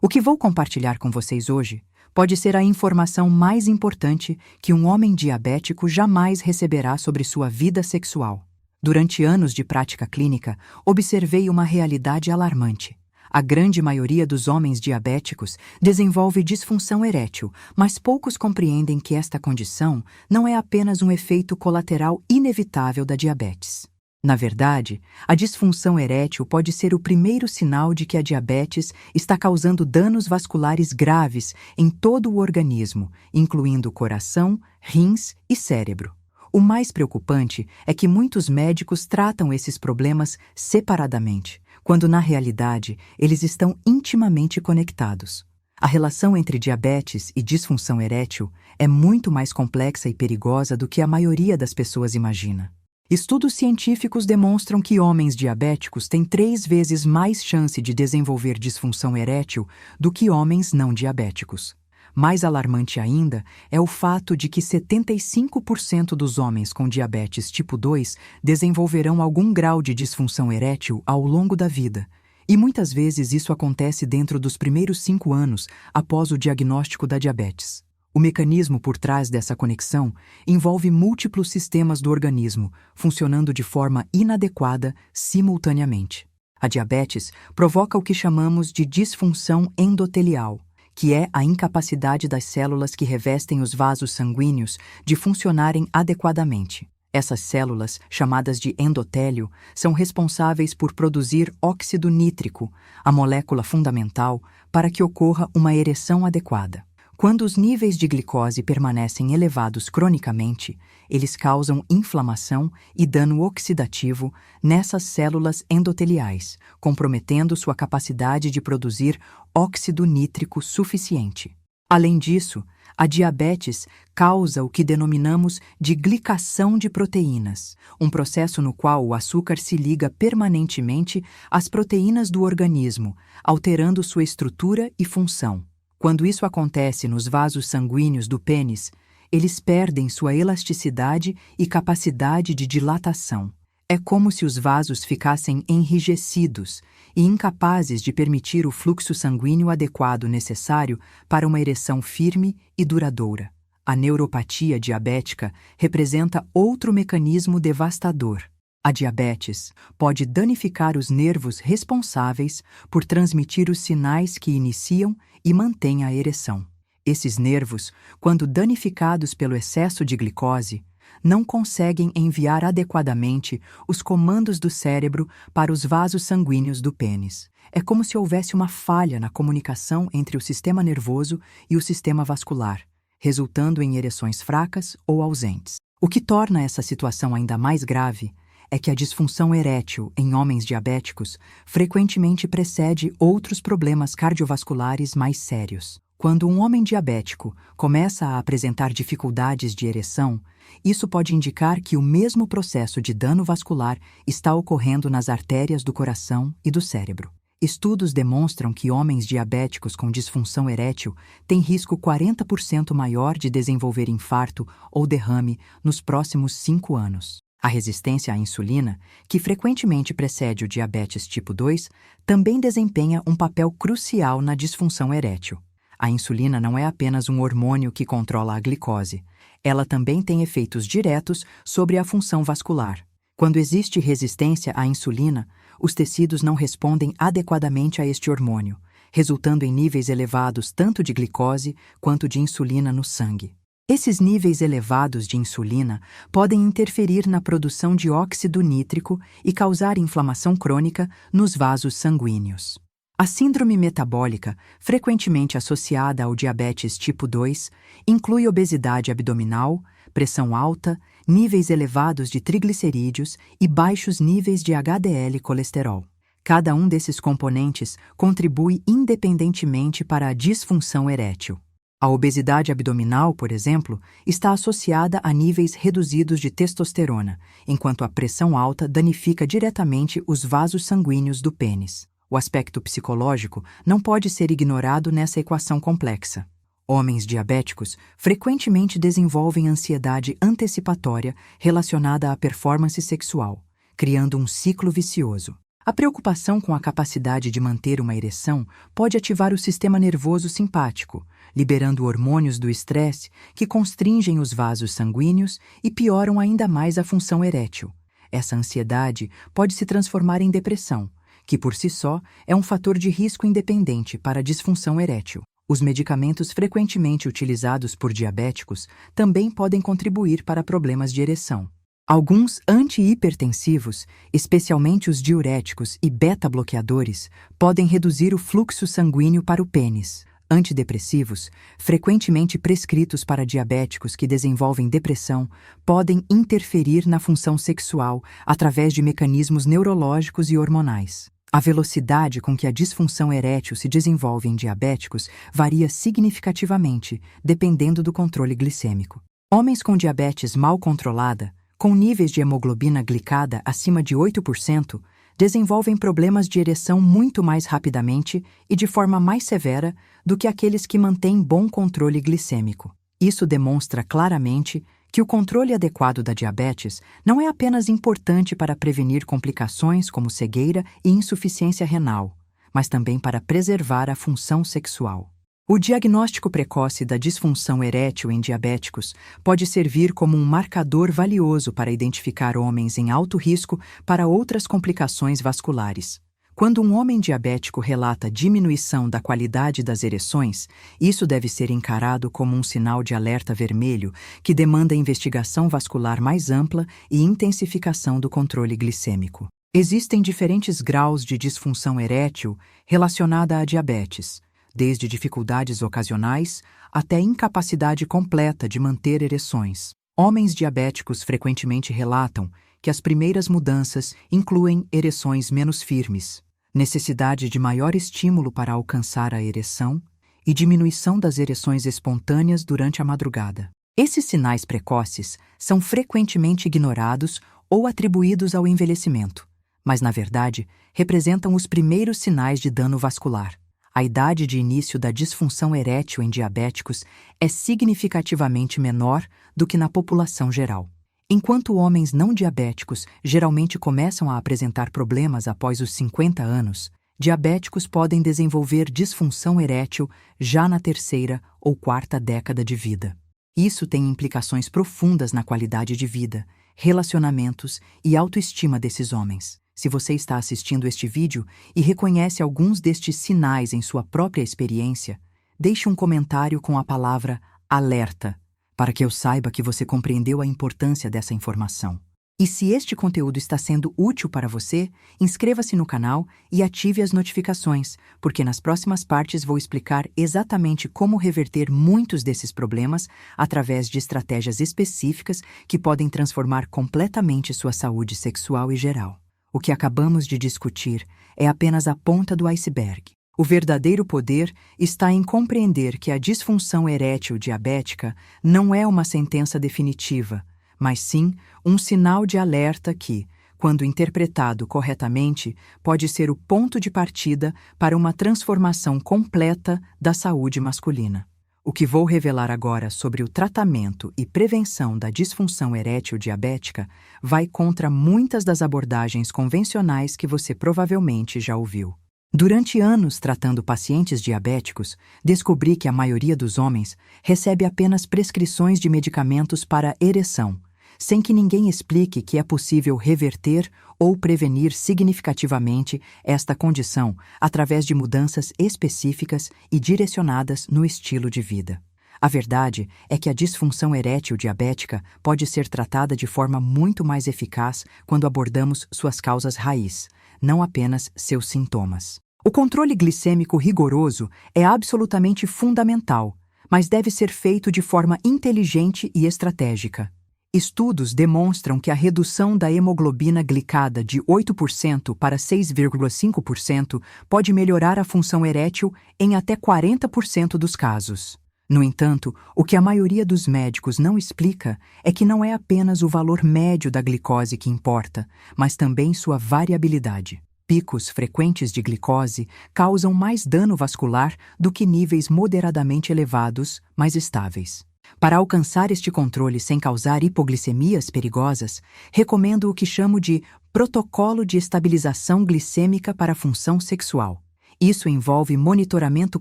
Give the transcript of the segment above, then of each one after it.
O que vou compartilhar com vocês hoje pode ser a informação mais importante que um homem diabético jamais receberá sobre sua vida sexual. Durante anos de prática clínica, observei uma realidade alarmante. A grande maioria dos homens diabéticos desenvolve disfunção erétil, mas poucos compreendem que esta condição não é apenas um efeito colateral inevitável da diabetes. Na verdade, a disfunção erétil pode ser o primeiro sinal de que a diabetes está causando danos vasculares graves em todo o organismo, incluindo coração, rins e cérebro. O mais preocupante é que muitos médicos tratam esses problemas separadamente, quando na realidade eles estão intimamente conectados. A relação entre diabetes e disfunção erétil é muito mais complexa e perigosa do que a maioria das pessoas imagina. Estudos científicos demonstram que homens diabéticos têm 3 vezes mais chance de desenvolver disfunção erétil do que homens não diabéticos. Mais alarmante ainda é o fato de que 75% dos homens com diabetes tipo 2 desenvolverão algum grau de disfunção erétil ao longo da vida, e muitas vezes isso acontece dentro dos primeiros 5 anos após o diagnóstico da diabetes. O mecanismo por trás dessa conexão envolve múltiplos sistemas do organismo, funcionando de forma inadequada simultaneamente. A diabetes provoca o que chamamos de disfunção endotelial, que é a incapacidade das células que revestem os vasos sanguíneos de funcionarem adequadamente. Essas células, chamadas de endotélio, são responsáveis por produzir óxido nítrico, a molécula fundamental para que ocorra uma ereção adequada. Quando os níveis de glicose permanecem elevados cronicamente, eles causam inflamação e dano oxidativo nessas células endoteliais, comprometendo sua capacidade de produzir óxido nítrico suficiente. Além disso, a diabetes causa o que denominamos de glicação de proteínas, um processo no qual o açúcar se liga permanentemente às proteínas do organismo, alterando sua estrutura e função. Quando isso acontece nos vasos sanguíneos do pênis, eles perdem sua elasticidade e capacidade de dilatação. É como se os vasos ficassem enrijecidos e incapazes de permitir o fluxo sanguíneo adequado necessário para uma ereção firme e duradoura. A neuropatia diabética representa outro mecanismo devastador. A diabetes pode danificar os nervos responsáveis por transmitir os sinais que iniciam e mantêm a ereção. Esses nervos, quando danificados pelo excesso de glicose, não conseguem enviar adequadamente os comandos do cérebro para os vasos sanguíneos do pênis. É como se houvesse uma falha na comunicação entre o sistema nervoso e o sistema vascular, resultando em ereções fracas ou ausentes. O que torna essa situação ainda mais grave é que a disfunção erétil em homens diabéticos frequentemente precede outros problemas cardiovasculares mais sérios. Quando um homem diabético começa a apresentar dificuldades de ereção, isso pode indicar que o mesmo processo de dano vascular está ocorrendo nas artérias do coração e do cérebro. Estudos demonstram que homens diabéticos com disfunção erétil têm risco 40% maior de desenvolver infarto ou derrame nos próximos 5 anos. A resistência à insulina, que frequentemente precede o diabetes tipo 2, também desempenha um papel crucial na disfunção erétil. A insulina não é apenas um hormônio que controla a glicose. Ela também tem efeitos diretos sobre a função vascular. Quando existe resistência à insulina, os tecidos não respondem adequadamente a este hormônio, resultando em níveis elevados tanto de glicose quanto de insulina no sangue. Esses níveis elevados de insulina podem interferir na produção de óxido nítrico e causar inflamação crônica nos vasos sanguíneos. A síndrome metabólica, frequentemente associada ao diabetes tipo 2, inclui obesidade abdominal, pressão alta, níveis elevados de triglicerídeos e baixos níveis de HDL e colesterol. Cada um desses componentes contribui independentemente para a disfunção erétil. A obesidade abdominal, por exemplo, está associada a níveis reduzidos de testosterona, enquanto a pressão alta danifica diretamente os vasos sanguíneos do pênis. O aspecto psicológico não pode ser ignorado nessa equação complexa. Homens diabéticos frequentemente desenvolvem ansiedade antecipatória relacionada à performance sexual, criando um ciclo vicioso. A preocupação com a capacidade de manter uma ereção pode ativar o sistema nervoso simpático, liberando hormônios do estresse que constringem os vasos sanguíneos e pioram ainda mais a função erétil. Essa ansiedade pode se transformar em depressão, que por si só é um fator de risco independente para a disfunção erétil. Os medicamentos frequentemente utilizados por diabéticos também podem contribuir para problemas de ereção. Alguns antihipertensivos, especialmente os diuréticos e beta-bloqueadores, podem reduzir o fluxo sanguíneo para o pênis. Antidepressivos, frequentemente prescritos para diabéticos que desenvolvem depressão, podem interferir na função sexual através de mecanismos neurológicos e hormonais. A velocidade com que a disfunção erétil se desenvolve em diabéticos varia significativamente, dependendo do controle glicêmico. Homens com diabetes mal controlada, com níveis de hemoglobina glicada acima de 8%, desenvolvem problemas de ereção muito mais rapidamente e de forma mais severa do que aqueles que mantêm bom controle glicêmico. Isso demonstra claramente que o controle adequado da diabetes não é apenas importante para prevenir complicações como cegueira e insuficiência renal, mas também para preservar a função sexual. O diagnóstico precoce da disfunção erétil em diabéticos pode servir como um marcador valioso para identificar homens em alto risco para outras complicações vasculares. Quando um homem diabético relata diminuição da qualidade das ereções, isso deve ser encarado como um sinal de alerta vermelho que demanda investigação vascular mais ampla e intensificação do controle glicêmico. Existem diferentes graus de disfunção erétil relacionada à diabetes, desde dificuldades ocasionais até incapacidade completa de manter ereções. Homens diabéticos frequentemente relatam que as primeiras mudanças incluem ereções menos firmes, necessidade de maior estímulo para alcançar a ereção e diminuição das ereções espontâneas durante a madrugada. Esses sinais precoces são frequentemente ignorados ou atribuídos ao envelhecimento, mas, na verdade, representam os primeiros sinais de dano vascular. A idade de início da disfunção erétil em diabéticos é significativamente menor do que na população geral. Enquanto homens não diabéticos geralmente começam a apresentar problemas após os 50 anos, diabéticos podem desenvolver disfunção erétil já na terceira ou quarta década de vida. Isso tem implicações profundas na qualidade de vida, relacionamentos e autoestima desses homens. Se você está assistindo este vídeo e reconhece alguns destes sinais em sua própria experiência, deixe um comentário com a palavra alerta, para que eu saiba que você compreendeu a importância dessa informação. E se este conteúdo está sendo útil para você, inscreva-se no canal e ative as notificações, porque nas próximas partes vou explicar exatamente como reverter muitos desses problemas através de estratégias específicas que podem transformar completamente sua saúde sexual e geral. O que acabamos de discutir é apenas a ponta do iceberg. O verdadeiro poder está em compreender que a disfunção erétil diabética não é uma sentença definitiva, mas sim um sinal de alerta que, quando interpretado corretamente, pode ser o ponto de partida para uma transformação completa da saúde masculina. O que vou revelar agora sobre o tratamento e prevenção da disfunção erétil diabética vai contra muitas das abordagens convencionais que você provavelmente já ouviu. Durante anos tratando pacientes diabéticos, descobri que a maioria dos homens recebe apenas prescrições de medicamentos para ereção, sem que ninguém explique que é possível reverter ou prevenir significativamente esta condição através de mudanças específicas e direcionadas no estilo de vida. A verdade é que a disfunção erétil diabética pode ser tratada de forma muito mais eficaz quando abordamos suas causas raiz, não apenas seus sintomas. O controle glicêmico rigoroso é absolutamente fundamental, mas deve ser feito de forma inteligente e estratégica. Estudos demonstram que a redução da hemoglobina glicada de 8% para 6,5% pode melhorar a função erétil em até 40% dos casos. No entanto, o que a maioria dos médicos não explica é que não é apenas o valor médio da glicose que importa, mas também sua variabilidade. Picos frequentes de glicose causam mais dano vascular do que níveis moderadamente elevados, mas estáveis. Para alcançar este controle sem causar hipoglicemias perigosas, recomendo o que chamo de Protocolo de estabilização glicêmica para a função sexual. Isso envolve monitoramento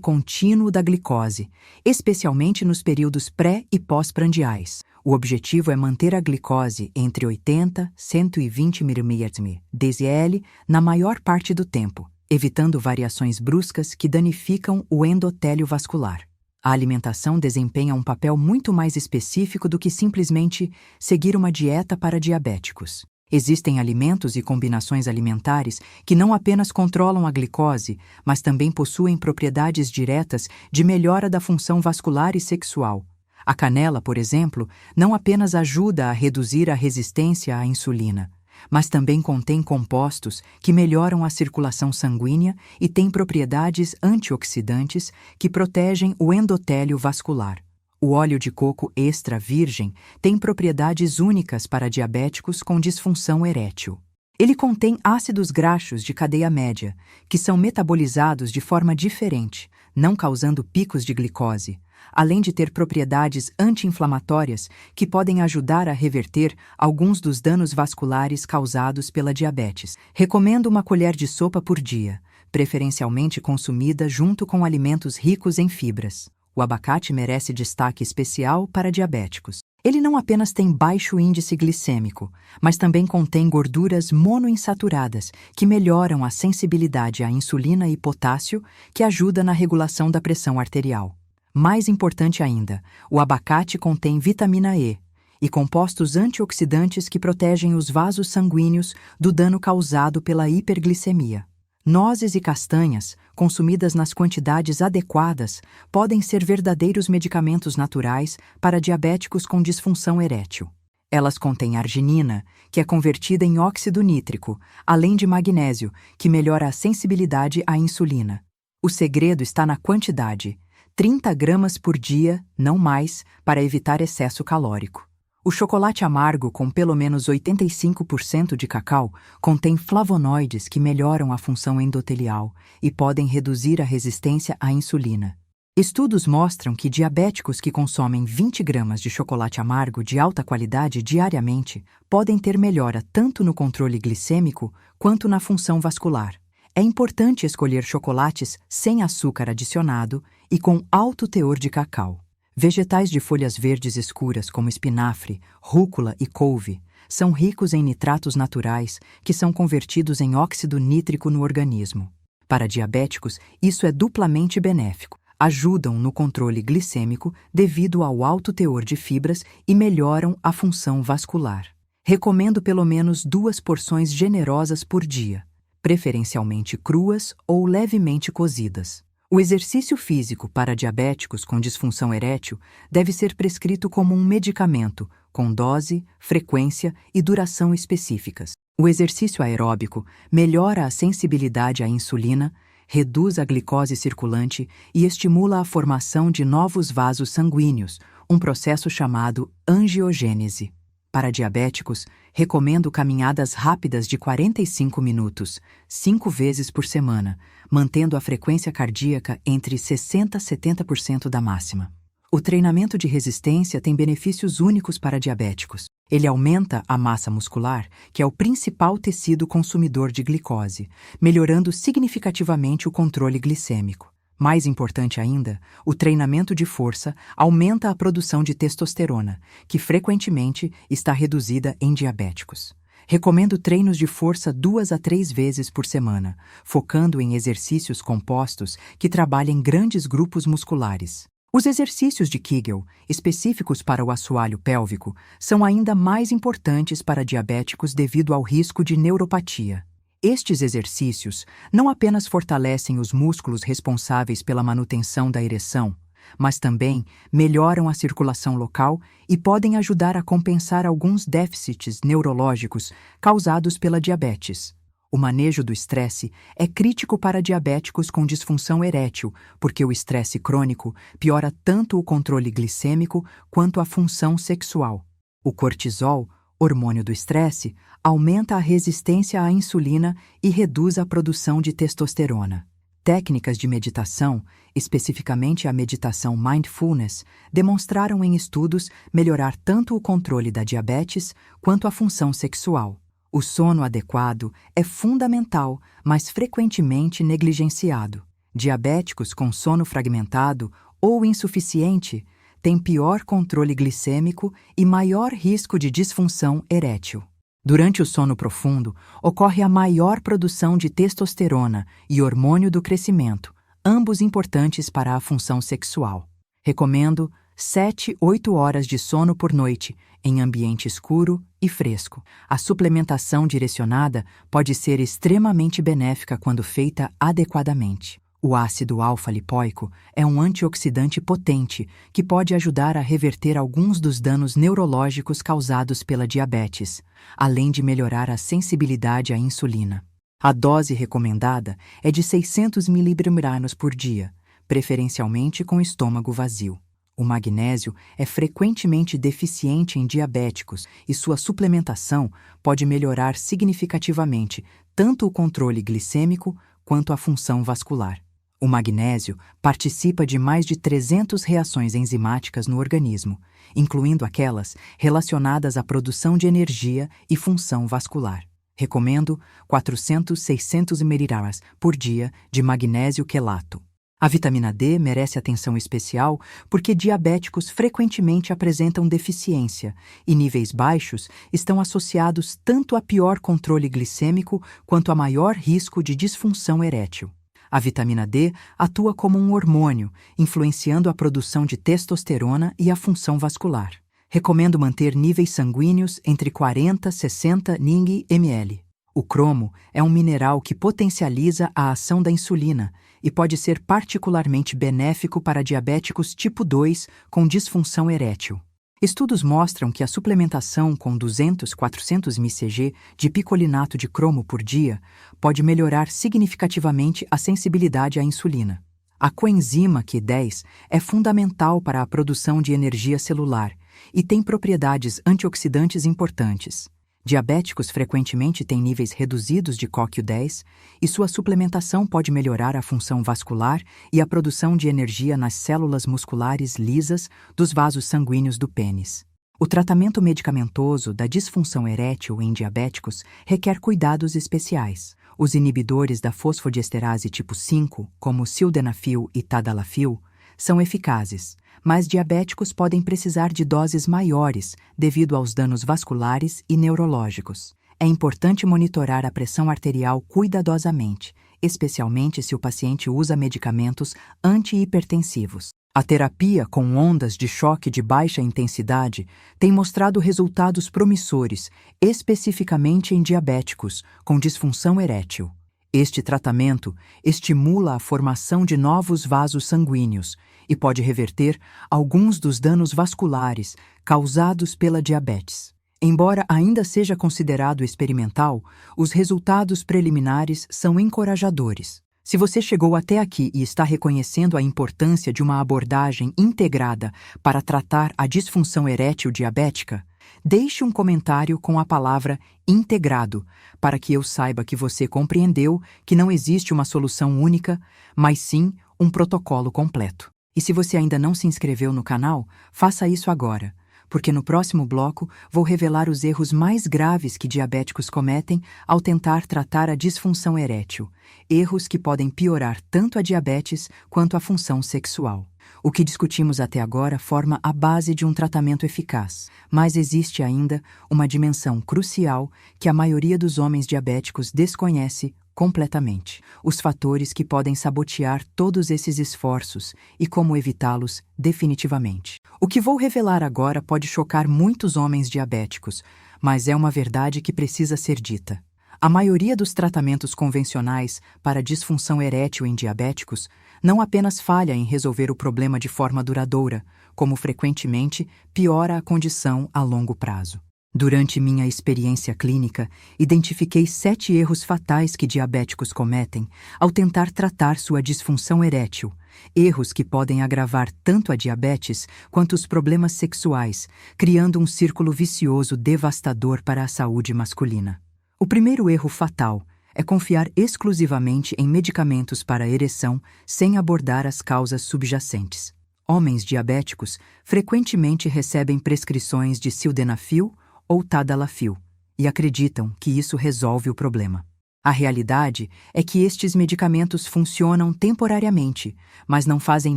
contínuo da glicose, especialmente nos períodos pré- e pós-prandiais. O objetivo é manter a glicose entre 80 e 120 mg/dL na maior parte do tempo, evitando variações bruscas que danificam o endotélio vascular. A alimentação desempenha um papel muito mais específico do que simplesmente seguir uma dieta para diabéticos. Existem alimentos e combinações alimentares que não apenas controlam a glicose, mas também possuem propriedades diretas de melhora da função vascular e sexual. A canela, por exemplo, não apenas ajuda a reduzir a resistência à insulina, mas também contém compostos que melhoram a circulação sanguínea e têm propriedades antioxidantes que protegem o endotélio vascular. O óleo de coco extra virgem tem propriedades únicas para diabéticos com disfunção erétil. Ele contém ácidos graxos de cadeia média, que são metabolizados de forma diferente, não causando picos de glicose, além de ter propriedades anti-inflamatórias que podem ajudar a reverter alguns dos danos vasculares causados pela diabetes. Recomendo uma colher de sopa por dia, preferencialmente consumida junto com alimentos ricos em fibras. O abacate merece destaque especial para diabéticos. Ele não apenas tem baixo índice glicêmico, mas também contém gorduras monoinsaturadas que melhoram a sensibilidade à insulina e potássio, que ajuda na regulação da pressão arterial. Mais importante ainda, o abacate contém vitamina E e compostos antioxidantes que protegem os vasos sanguíneos do dano causado pela hiperglicemia. Nozes e castanhas, consumidas nas quantidades adequadas, podem ser verdadeiros medicamentos naturais para diabéticos com disfunção erétil. Elas contêm arginina, que é convertida em óxido nítrico, além de magnésio, que melhora a sensibilidade à insulina. O segredo está na quantidade: 30 gramas por dia, não mais, para evitar excesso calórico. O chocolate amargo com pelo menos 85% de cacau contém flavonoides que melhoram a função endotelial e podem reduzir a resistência à insulina. Estudos mostram que diabéticos que consomem 20 gramas de chocolate amargo de alta qualidade diariamente podem ter melhora tanto no controle glicêmico quanto na função vascular. É importante escolher chocolates sem açúcar adicionado e com alto teor de cacau. Vegetais de folhas verdes escuras como espinafre, rúcula e couve são ricos em nitratos naturais que são convertidos em óxido nítrico no organismo. Para diabéticos, isso é duplamente benéfico. Ajudam no controle glicêmico devido ao alto teor de fibras e melhoram a função vascular. Recomendo pelo menos 2 porções generosas por dia, preferencialmente cruas ou levemente cozidas. O exercício físico para diabéticos com disfunção erétil deve ser prescrito como um medicamento, com dose, frequência e duração específicas. O exercício aeróbico melhora a sensibilidade à insulina, reduz a glicose circulante e estimula a formação de novos vasos sanguíneos, um processo chamado angiogênese. Para diabéticos, recomendo caminhadas rápidas de 45 minutos, 5 vezes por semana, mantendo a frequência cardíaca entre 60% e 70% da máxima. O treinamento de resistência tem benefícios únicos para diabéticos. Ele aumenta a massa muscular, que é o principal tecido consumidor de glicose, melhorando significativamente o controle glicêmico. Mais importante ainda, o treinamento de força aumenta a produção de testosterona, que frequentemente está reduzida em diabéticos. Recomendo treinos de força 2 a 3 vezes por semana, focando em exercícios compostos que trabalhem grandes grupos musculares. Os exercícios de Kegel, específicos para o assoalho pélvico, são ainda mais importantes para diabéticos devido ao risco de neuropatia. Estes exercícios não apenas fortalecem os músculos responsáveis pela manutenção da ereção, mas também melhoram a circulação local e podem ajudar a compensar alguns déficits neurológicos causados pela diabetes. O manejo do estresse é crítico para diabéticos com disfunção erétil, porque o estresse crônico piora tanto o controle glicêmico quanto a função sexual. O cortisol, hormônio do estresse, aumenta a resistência à insulina e reduz a produção de testosterona. Técnicas de meditação, especificamente a meditação mindfulness, demonstraram em estudos melhorar tanto o controle da diabetes quanto a função sexual. O sono adequado é fundamental, mas frequentemente negligenciado. Diabéticos com sono fragmentado ou insuficiente têm pior controle glicêmico e maior risco de disfunção erétil. Durante o sono profundo, ocorre a maior produção de testosterona e hormônio do crescimento, ambos importantes para a função sexual. Recomendo 7-8 horas de sono por noite, em ambiente escuro e fresco. A suplementação direcionada pode ser extremamente benéfica quando feita adequadamente. O ácido alfa-lipoico é um antioxidante potente que pode ajudar a reverter alguns dos danos neurológicos causados pela diabetes, além de melhorar a sensibilidade à insulina. A dose recomendada é de 600 mg por dia, preferencialmente com estômago vazio. O magnésio é frequentemente deficiente em diabéticos e sua suplementação pode melhorar significativamente tanto o controle glicêmico quanto a função vascular. O magnésio participa de mais de 300 reações enzimáticas no organismo, incluindo aquelas relacionadas à produção de energia e função vascular. Recomendo 400-600 mg por dia de magnésio quelato. A vitamina D merece atenção especial porque diabéticos frequentemente apresentam deficiência e níveis baixos estão associados tanto a pior controle glicêmico quanto a maior risco de disfunção erétil. A vitamina D atua como um hormônio, influenciando a produção de testosterona e a função vascular. Recomendo manter níveis sanguíneos entre 40 e 60 ng/ml. O cromo é um mineral que potencializa a ação da insulina e pode ser particularmente benéfico para diabéticos tipo 2 com disfunção erétil. Estudos mostram que a suplementação com 200-400 mcg de picolinato de cromo por dia pode melhorar significativamente a sensibilidade à insulina. A coenzima Q10 é fundamental para a produção de energia celular e tem propriedades antioxidantes importantes. Diabéticos frequentemente têm níveis reduzidos de CoQ10 e sua suplementação pode melhorar a função vascular e a produção de energia nas células musculares lisas dos vasos sanguíneos do pênis. O tratamento medicamentoso da disfunção erétil em diabéticos requer cuidados especiais. Os inibidores da fosfodiesterase tipo 5, como sildenafil e tadalafil, são eficazes, mas diabéticos podem precisar de doses maiores devido aos danos vasculares e neurológicos. É importante monitorar a pressão arterial cuidadosamente, especialmente se o paciente usa medicamentos antihipertensivos. A terapia com ondas de choque de baixa intensidade tem mostrado resultados promissores, especificamente em diabéticos com disfunção erétil. Este tratamento estimula a formação de novos vasos sanguíneos e pode reverter alguns dos danos vasculares causados pela diabetes. Embora ainda seja considerado experimental, os resultados preliminares são encorajadores. Se você chegou até aqui e está reconhecendo a importância de uma abordagem integrada para tratar a disfunção erétil diabética, deixe um comentário com a palavra integrado, para que eu saiba que você compreendeu que não existe uma solução única, mas sim um protocolo completo. E se você ainda não se inscreveu no canal, faça isso agora, porque no próximo bloco vou revelar os erros mais graves que diabéticos cometem ao tentar tratar a disfunção erétil, erros que podem piorar tanto a diabetes quanto a função sexual. O que discutimos até agora forma a base de um tratamento eficaz, mas existe ainda uma dimensão crucial que a maioria dos homens diabéticos desconhece completamente: os fatores que podem sabotear todos esses esforços e como evitá-los definitivamente. O que vou revelar agora pode chocar muitos homens diabéticos, mas é uma verdade que precisa ser dita. A maioria dos tratamentos convencionais para disfunção erétil em diabéticos não apenas falha em resolver o problema de forma duradoura, como frequentemente piora a condição a longo prazo. Durante minha experiência clínica, identifiquei 7 erros fatais que diabéticos cometem ao tentar tratar sua disfunção erétil, erros que podem agravar tanto a diabetes quanto os problemas sexuais, criando um círculo vicioso devastador para a saúde masculina. O primeiro erro fatal é confiar exclusivamente em medicamentos para ereção sem abordar as causas subjacentes. Homens diabéticos frequentemente recebem prescrições de sildenafil ou tadalafil, e acreditam que isso resolve o problema. A realidade é que estes medicamentos funcionam temporariamente, mas não fazem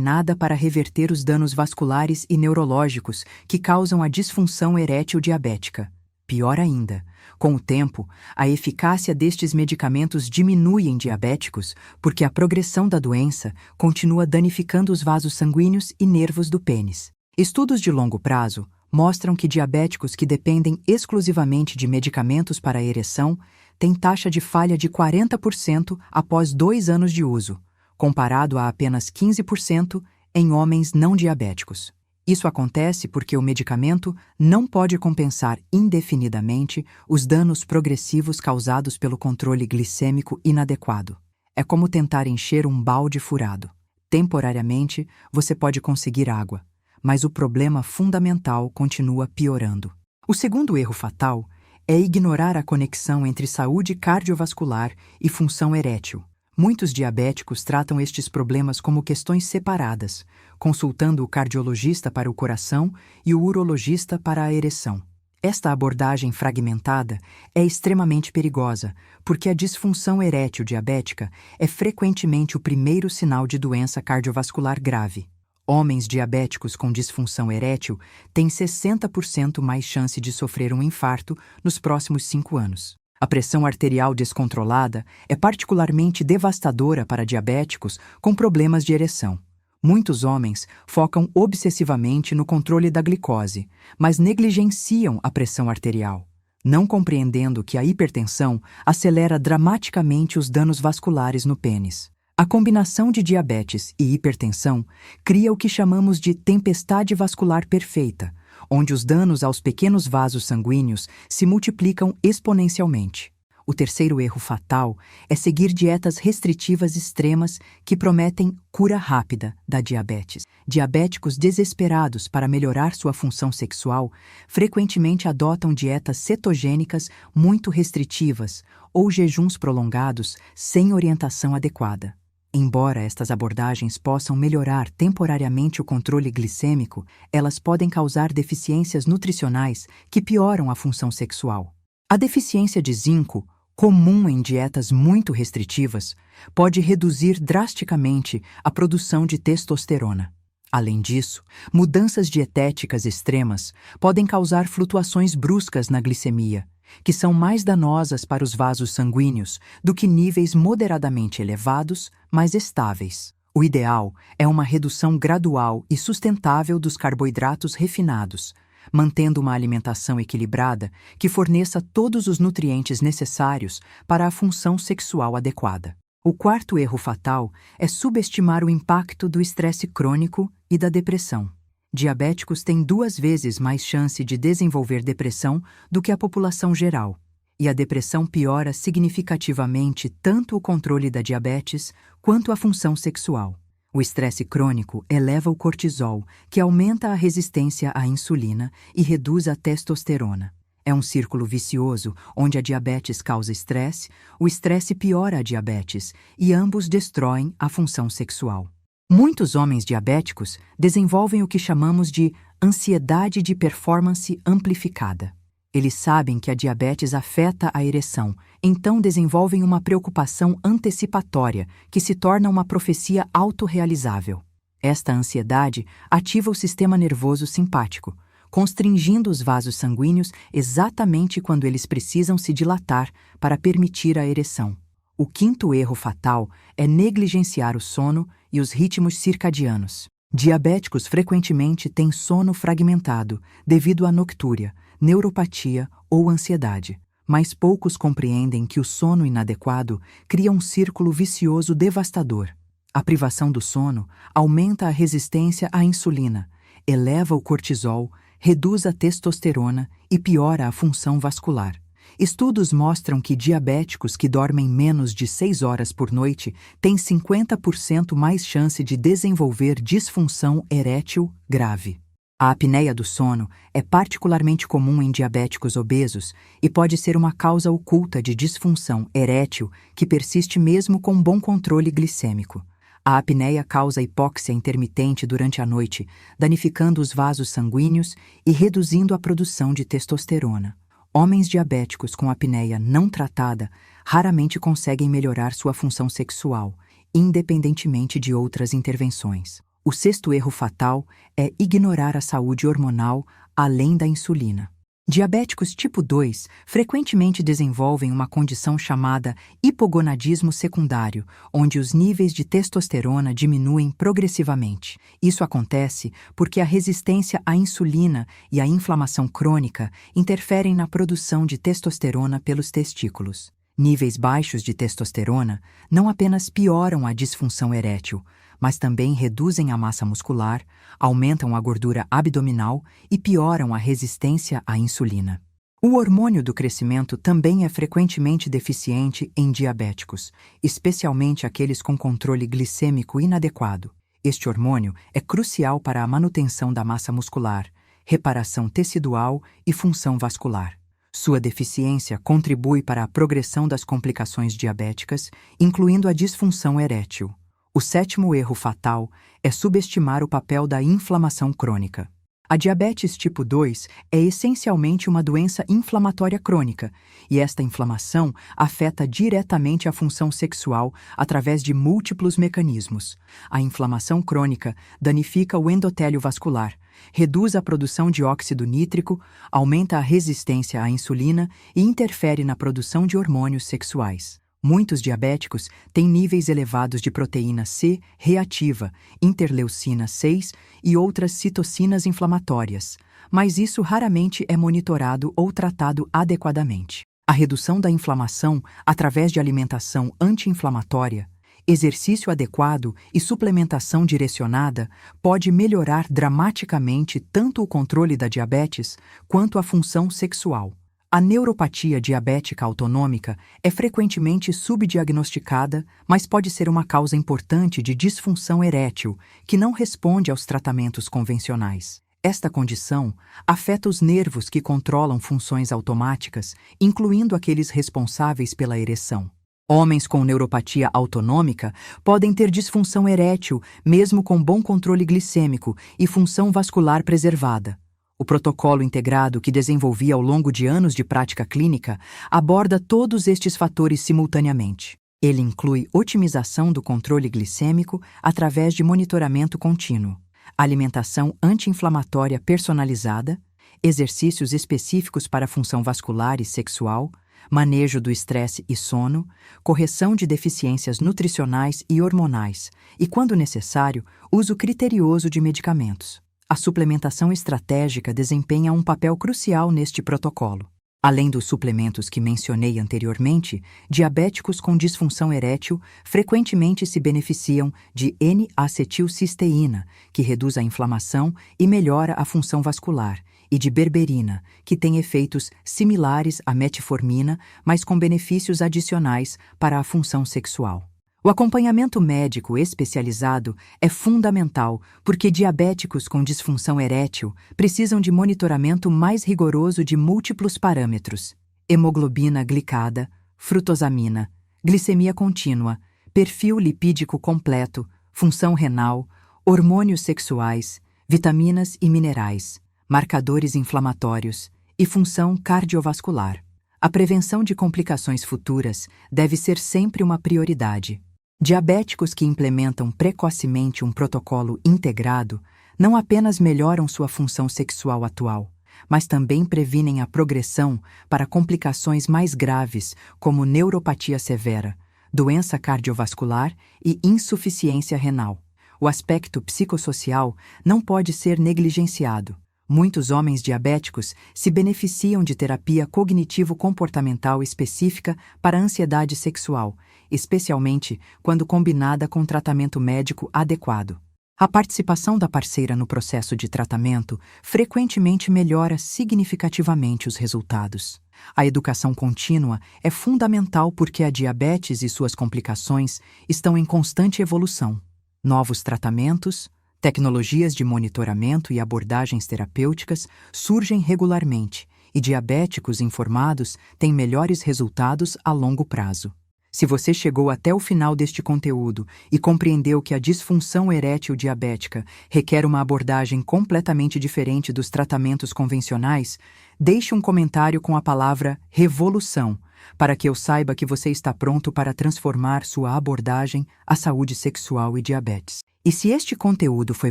nada para reverter os danos vasculares e neurológicos que causam a disfunção erétil diabética. Pior ainda, com o tempo, a eficácia destes medicamentos diminui em diabéticos porque a progressão da doença continua danificando os vasos sanguíneos e nervos do pênis. Estudos de longo prazo mostram que diabéticos que dependem exclusivamente de medicamentos para a ereção têm taxa de falha de 40% após 2 anos de uso, comparado a apenas 15% em homens não diabéticos. Isso acontece porque o medicamento não pode compensar indefinidamente os danos progressivos causados pelo controle glicêmico inadequado. É como tentar encher um balde furado. Temporariamente, você pode conseguir água, mas o problema fundamental continua piorando. O segundo erro fatal é ignorar a conexão entre saúde cardiovascular e função erétil. Muitos diabéticos tratam estes problemas como questões separadas, consultando o cardiologista para o coração e o urologista para a ereção. Esta abordagem fragmentada é extremamente perigosa, porque a disfunção erétil diabética é frequentemente o primeiro sinal de doença cardiovascular grave. Homens diabéticos com disfunção erétil têm 60% mais chance de sofrer um infarto nos próximos 5 anos. A pressão arterial descontrolada é particularmente devastadora para diabéticos com problemas de ereção. Muitos homens focam obsessivamente no controle da glicose, mas negligenciam a pressão arterial, não compreendendo que a hipertensão acelera dramaticamente os danos vasculares no pênis. A combinação de diabetes e hipertensão cria o que chamamos de tempestade vascular perfeita, onde os danos aos pequenos vasos sanguíneos se multiplicam exponencialmente. O terceiro erro fatal é seguir dietas restritivas extremas que prometem cura rápida da diabetes. Diabéticos desesperados para melhorar sua função sexual frequentemente adotam dietas cetogênicas muito restritivas ou jejuns prolongados sem orientação adequada. Embora estas abordagens possam melhorar temporariamente o controle glicêmico, elas podem causar deficiências nutricionais que pioram a função sexual. A deficiência de zinco, comum em dietas muito restritivas, pode reduzir drasticamente a produção de testosterona. Além disso, mudanças dietéticas extremas podem causar flutuações bruscas na glicemia, que são mais danosas para os vasos sanguíneos do que níveis moderadamente elevados, mas estáveis. O ideal é uma redução gradual e sustentável dos carboidratos refinados, mantendo uma alimentação equilibrada que forneça todos os nutrientes necessários para a função sexual adequada. O quarto erro fatal é subestimar o impacto do estresse crônico e da depressão. Diabéticos têm 2 vezes mais chance de desenvolver depressão do que a população geral, e a depressão piora significativamente tanto o controle da diabetes quanto a função sexual. O estresse crônico eleva o cortisol, que aumenta a resistência à insulina e reduz a testosterona. É um círculo vicioso onde a diabetes causa estresse, o estresse piora a diabetes e ambos destroem a função sexual. Muitos homens diabéticos desenvolvem o que chamamos de ansiedade de performance amplificada. Eles sabem que a diabetes afeta a ereção, então desenvolvem uma preocupação antecipatória que se torna uma profecia autorrealizável. Esta ansiedade ativa o sistema nervoso simpático, constringindo os vasos sanguíneos exatamente quando eles precisam se dilatar para permitir a ereção. O quinto erro fatal é negligenciar o sono e os ritmos circadianos. Diabéticos frequentemente têm sono fragmentado devido à noctúria, neuropatia ou ansiedade, mas poucos compreendem que o sono inadequado cria um círculo vicioso devastador. A privação do sono aumenta a resistência à insulina, eleva o cortisol, reduz a testosterona e piora a função vascular. Estudos mostram que diabéticos que dormem menos de 6 horas por noite têm 50% mais chance de desenvolver disfunção erétil grave. A apneia do sono é particularmente comum em diabéticos obesos e pode ser uma causa oculta de disfunção erétil que persiste mesmo com bom controle glicêmico. A apneia causa hipóxia intermitente durante a noite, danificando os vasos sanguíneos e reduzindo a produção de testosterona. Homens diabéticos com apneia não tratada raramente conseguem melhorar sua função sexual, independentemente de outras intervenções. O sexto erro fatal é ignorar a saúde hormonal além da insulina. Diabéticos tipo 2 frequentemente desenvolvem uma condição chamada hipogonadismo secundário, onde os níveis de testosterona diminuem progressivamente. Isso acontece porque a resistência à insulina e a inflamação crônica interferem na produção de testosterona pelos testículos. Níveis baixos de testosterona não apenas pioram a disfunção erétil, mas também reduzem a massa muscular, aumentam a gordura abdominal e pioram a resistência à insulina. O hormônio do crescimento também é frequentemente deficiente em diabéticos, especialmente aqueles com controle glicêmico inadequado. Este hormônio é crucial para a manutenção da massa muscular, reparação tecidual e função vascular. Sua deficiência contribui para a progressão das complicações diabéticas, incluindo a disfunção erétil. O sétimo erro fatal é subestimar o papel da inflamação crônica. A diabetes tipo 2 é essencialmente uma doença inflamatória crônica, e esta inflamação afeta diretamente a função sexual através de múltiplos mecanismos. A inflamação crônica danifica o endotélio vascular, reduz a produção de óxido nítrico, aumenta a resistência à insulina e interfere na produção de hormônios sexuais. Muitos diabéticos têm níveis elevados de proteína C reativa, interleucina 6 e outras citocinas inflamatórias, mas isso raramente é monitorado ou tratado adequadamente. A redução da inflamação através de alimentação anti-inflamatória, exercício adequado e suplementação direcionada pode melhorar dramaticamente tanto o controle da diabetes quanto a função sexual. A neuropatia diabética autonômica é frequentemente subdiagnosticada, mas pode ser uma causa importante de disfunção erétil que não responde aos tratamentos convencionais. Esta condição afeta os nervos que controlam funções automáticas, incluindo aqueles responsáveis pela ereção. Homens com neuropatia autonômica podem ter disfunção erétil mesmo com bom controle glicêmico e função vascular preservada. O protocolo integrado que desenvolvi ao longo de anos de prática clínica aborda todos estes fatores simultaneamente. Ele inclui otimização do controle glicêmico através de monitoramento contínuo, alimentação anti-inflamatória personalizada, exercícios específicos para a função vascular e sexual, manejo do estresse e sono, correção de deficiências nutricionais e hormonais e, quando necessário, uso criterioso de medicamentos. A suplementação estratégica desempenha um papel crucial neste protocolo. Além dos suplementos que mencionei anteriormente, diabéticos com disfunção erétil frequentemente se beneficiam de N-acetilcisteína, que reduz a inflamação e melhora a função vascular, e de berberina, que tem efeitos similares à metformina, mas com benefícios adicionais para a função sexual. O acompanhamento médico especializado é fundamental porque diabéticos com disfunção erétil precisam de monitoramento mais rigoroso de múltiplos parâmetros: hemoglobina glicada, frutosamina, glicemia contínua, perfil lipídico completo, função renal, hormônios sexuais, vitaminas e minerais, marcadores inflamatórios e função cardiovascular. A prevenção de complicações futuras deve ser sempre uma prioridade. Diabéticos que implementam precocemente um protocolo integrado não apenas melhoram sua função sexual atual, mas também previnem a progressão para complicações mais graves como neuropatia severa, doença cardiovascular e insuficiência renal. O aspecto psicossocial não pode ser negligenciado. Muitos homens diabéticos se beneficiam de terapia cognitivo-comportamental específica para a ansiedade sexual, especialmente quando combinada com tratamento médico adequado. A participação da parceira no processo de tratamento frequentemente melhora significativamente os resultados. A educação contínua é fundamental porque a diabetes e suas complicações estão em constante evolução. Novos tratamentos, tecnologias de monitoramento e abordagens terapêuticas surgem regularmente, e diabéticos informados têm melhores resultados a longo prazo. Se você chegou até o final deste conteúdo e compreendeu que a disfunção erétil diabética requer uma abordagem completamente diferente dos tratamentos convencionais, deixe um comentário com a palavra revolução, para que eu saiba que você está pronto para transformar sua abordagem à saúde sexual e diabetes. E se este conteúdo foi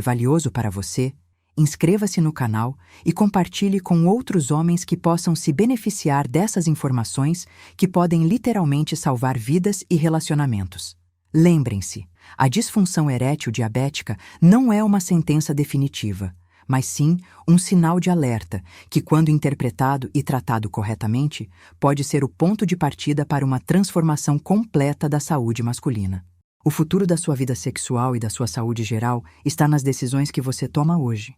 valioso para você, inscreva-se no canal e compartilhe com outros homens que possam se beneficiar dessas informações que podem literalmente salvar vidas e relacionamentos. Lembrem-se, a disfunção erétil diabética não é uma sentença definitiva, mas sim um sinal de alerta que, quando interpretado e tratado corretamente, pode ser o ponto de partida para uma transformação completa da saúde masculina. O futuro da sua vida sexual e da sua saúde geral está nas decisões que você toma hoje.